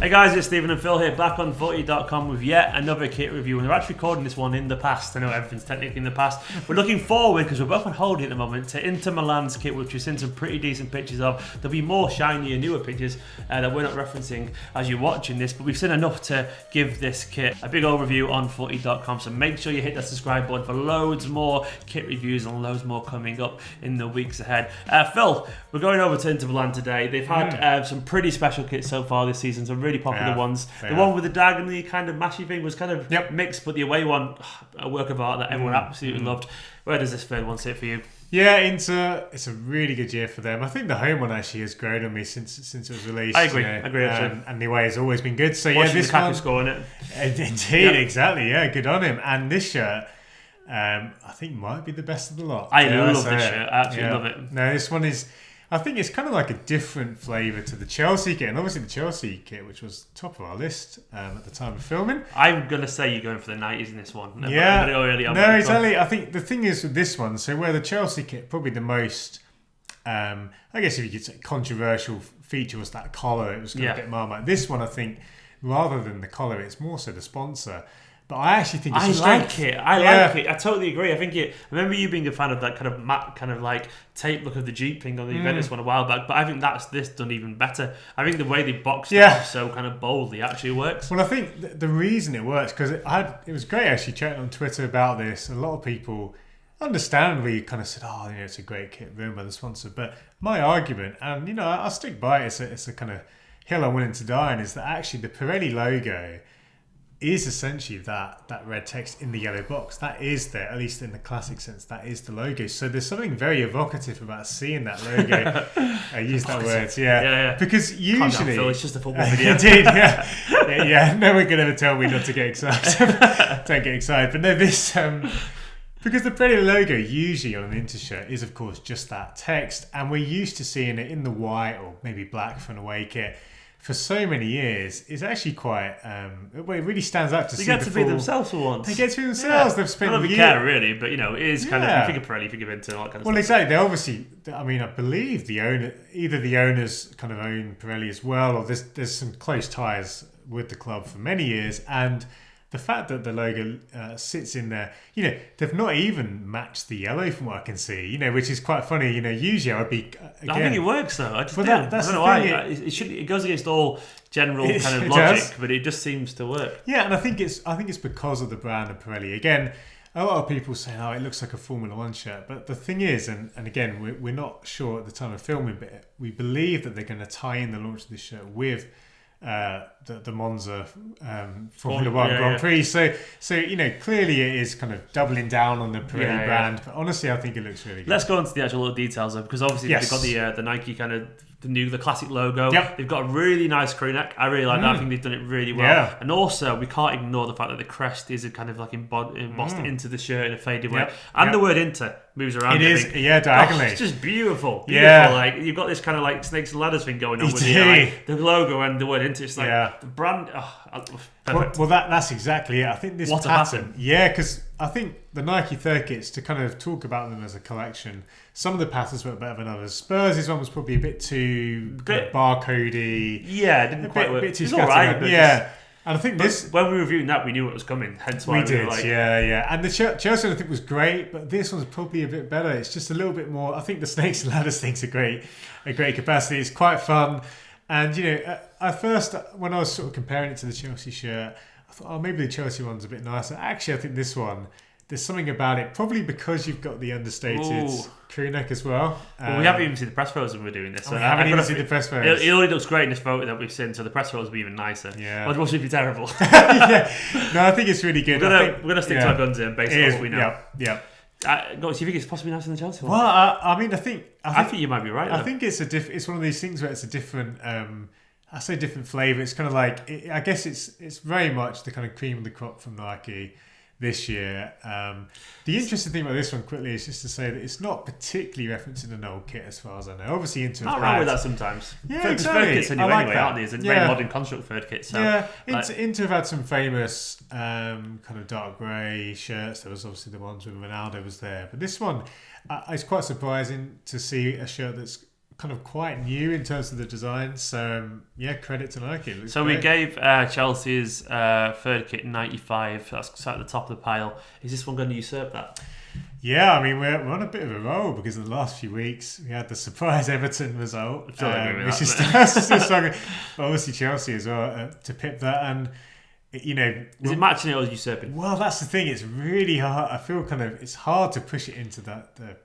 Hey guys, it's Stephen and Phil here, back on FOOTY.COM with yet another kit review, and we're actually recording this one in the past. I know everything's technically in the past. We're looking forward, because we're both on holiday at the moment, to Inter Milan's kit, which we've seen some pretty decent pictures of. There'll be more shinier, newer pictures that we're not referencing as you're watching this, but we've seen enough to give this kit a big overview on FOOTY.COM, so make sure you hit that subscribe button for loads more kit reviews and loads more coming up in the weeks ahead. Phil, we're going over to Inter Milan today. They've had some pretty special kits so far this season, some really popular ones. The one with the diagonally kind of mashy thing was kind of mixed, but the away one, a work of art that everyone absolutely loved. Where does this third one sit for you? Yeah, Inter, it's a really good year for them. I think the home one actually has grown on me since it was released. I agree. And the away has always been good. So Watching this Lukaku one, scoring it. Indeed, exactly. Yeah, good on him. And this shirt, I think might be the best of the lot. I love this shirt. I absolutely love it. No, this one is, I think it's kind of like a different flavour to the Chelsea kit, and obviously the Chelsea kit, which was top of our list at the time of filming. I'm going to say you're going for the 90s in this one. Yeah. No, exactly. I think the thing is with this one, so where the Chelsea kit, probably the most, I guess if you could say controversial feature was that collar. It was kind of a bit Marmite. This one, I think, rather than the collar, it's more so the sponsor. But I actually think it's I like it. I totally agree. I think I remember you being a fan of that kind of matte, kind of like tape look of the Jeep thing on the Juventus one a while back. But I think this done even better. I think the way they boxed it up so kind of boldly actually works. Well, I think the reason it works, because it was great actually chatting on Twitter about this. A lot of people understandably kind of said, "Oh, it's a great kit ruined by the sponsor." But my argument, and I'll stick by it. It's a kind of hill I'm willing to die on, is that actually the Pirelli logo is essentially that red text in the yellow box. That is there, at least in the classic sense, that is the logo. So there's something very evocative about seeing that logo. I use that word, yeah. Because usually... Calm down, Phil, it's just a football video. Indeed, yeah. No one can ever tell me not to get excited. Don't get excited. But no, this... because the Pirelli logo usually on an Inter shirt is, of course, just that text. And we're used to seeing it in the white or maybe black for an away kit for so many years. It's actually quite it really stands out to see. They get to be themselves for once. They get to be themselves. They've spent I don't care really, but it is kind of, you think of Pirelli, you think of Inter, all that kind of stuff. Well, exactly. They obviously, I believe either the owners kind of own Pirelli as well, or there's some close ties with the club for many years, and the fact that the logo sits in there, they've not even matched the yellow from what I can see, which is quite funny. Usually I would be. Again, I think it works though. I just don't know why. It goes against all general kind of logic, but it just seems to work. Yeah, and I think it's because of the brand of Pirelli. Again, a lot of people say, "Oh, it looks like a Formula One shirt," but the thing is, and again, we're not sure at the time of filming, but we believe that they're going to tie in the launch of this shirt with the Monza Formula One Grand Prix. So clearly it is kind of doubling down on the Pirelli brand. But honestly, I think it looks really good. Let's go into the actual little details of, because obviously they've got the Nike kind of the classic logo. They've got a really nice crew neck. I really like that. I think they've done it really well. And also, we can't ignore the fact that the crest is kind of like embossed into the shirt in a faded way. And the word Inter moves around. It is, diagonally. It's just beautiful. Like you've got this kind of like snakes and ladders thing going on with the logo and the word Inter. It's like the brand. Perfect. Well, that's exactly it. I think this pattern. Yeah, because I think the Nike third kits, to kind of talk about them as a collection, some of the patterns work better than others. Spurs' one was probably a bit too barcodey. Yeah, it didn't quite work. A bit too scattered. Right, and I think when we were reviewing that, we knew what was coming. Hence why we did. Were like, And the Chelsea I think was great, but this one's probably a bit better. It's just a little bit more. I think the snakes and ladders thing's a great capacity. It's quite fun. And at first, when I was sort of comparing it to the Chelsea shirt, I thought, maybe the Chelsea one's a bit nicer. Actually, I think this one, there's something about it, probably because you've got the understated crew neck as well. Well, we haven't even seen the press photos when we're doing this. So we haven't even seen the press photos. It already looks great in this photo that we've seen, so the press photos will be even nicer. Yeah. Otherwise, it would be terrible. No, I think it's really good. We're going to stick to our guns here based on what we know. Yeah. Do you think it's possibly nicer than the Chelsea one? Well, I think you might be right. I think it's it's one of these things where it's a different. I say different flavour. It's kind of like I guess it's very much the kind of cream of the crop from Nike this year. The interesting thing about this one quickly is just to say that it's not particularly referencing an old kit as far as I know. Obviously, Inter not wrong with that sometimes. Yeah, exactly. Third kits are new anyway, aren't they? It's a very Yeah. modern construct third kit. So, Inter have had some famous kind of dark grey shirts. There was obviously the ones with Ronaldo was there, but this one is quite surprising to see a shirt that's kind of quite new in terms of the design. So yeah, credit to Nike. It looks So great. we gave Chelsea's third kit 95. That's sat at the top of the pile. Is this one going to usurp that? Yeah, I mean we're on a bit of a roll because in the last few weeks we had the surprise Everton result, which is still struggling. But obviously Chelsea as well to pip that, and you know, is it matching it or usurping? Well, that's the thing. It's really hard. I feel it's hard to push it into the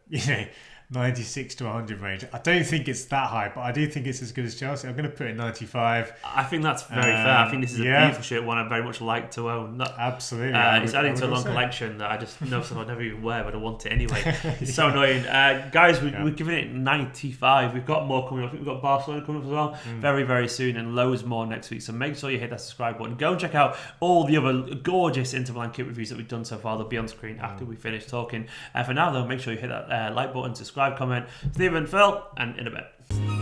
96 to 100 range. I don't think it's that high, but I do think it's as good as Chelsea. I'm going to put it 95. I think that's very fair. I think this is a beautiful shirt, one I very much like to own. Absolutely. It's adding to a long collection that I just know stuff I'd never even wear, but I want it anyway. It's so annoying. Guys, we're giving it 95. We've got more coming up. I think we've got Barcelona coming up as well very, very soon, and loads more next week. So make sure you hit that subscribe button. Go and check out all the other gorgeous Inter Milan kit reviews that we've done so far. They'll be on screen after we finish talking. For now, though, make sure you hit that like button, subscribe, comment. Stephen, Phil, and in a bit.